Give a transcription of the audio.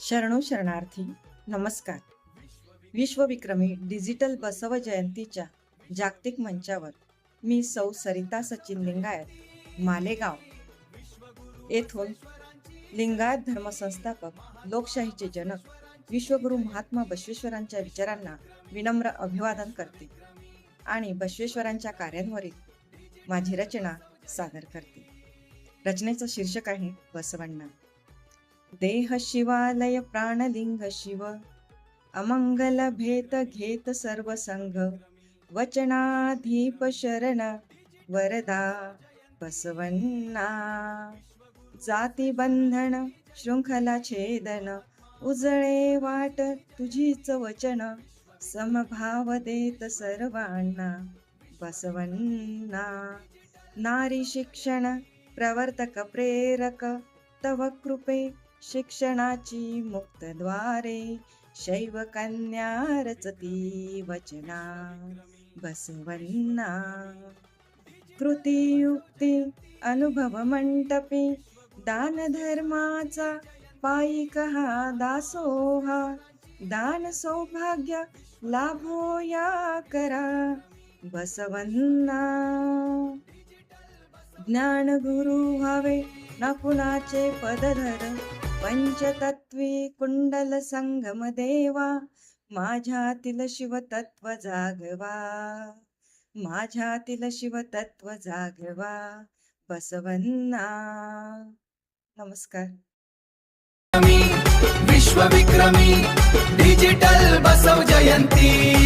शरणो शरणार्थी नमस्कार. विश्वविक्रमी डिजिटल बसव जयंतीच्या जागतिक मंचावर मी सौ सरिता सचिन लिंगायत मालेगाव येथून लिंगायत धर्मसंस्थापक लोकशाहीचे जनक विश्वगुरु महात्मा बसवेश्वरांच्या विचारांना विनम्र अभिवादन करते आणि बसवेश्वरांच्या कार्यांवरील माझी रचना सादर करते. रचनेचं शीर्षक आहे बसवण्णा. देह शिवालय प्राणलिंग शिव अमंगल भेत घेत सर्व संघ वचनाधीप शरण वरदा बसवण्णा. जाती बंधन शृंखला छेदन उजळे वाट तुझीच वचन समभाव देत सर्वांना बसवण्णा. नारी शिक्षण प्रवर्तक प्रेरक तव कृपे शिक्षणाची मुक्त द्वारे शैव कन्या रचती वचना बसवण्णा. कृतियुक्ती अनुभव मंटपी दान धर्माचा पायिक हा दासोहा दान सौभाग्य लाभो या करा बसवण्णा. ज्ञान गुरु व्हावे ना कुणाचे पदधर पंचतत्वी कुंडल संगम देवा माझ्यातील शिवतत्व जागवा माझ्यातील शिवतत्व जागवा बसवण्णा. नमस्कार. विश्वविक्रमी डिजिटल बसव जयंती.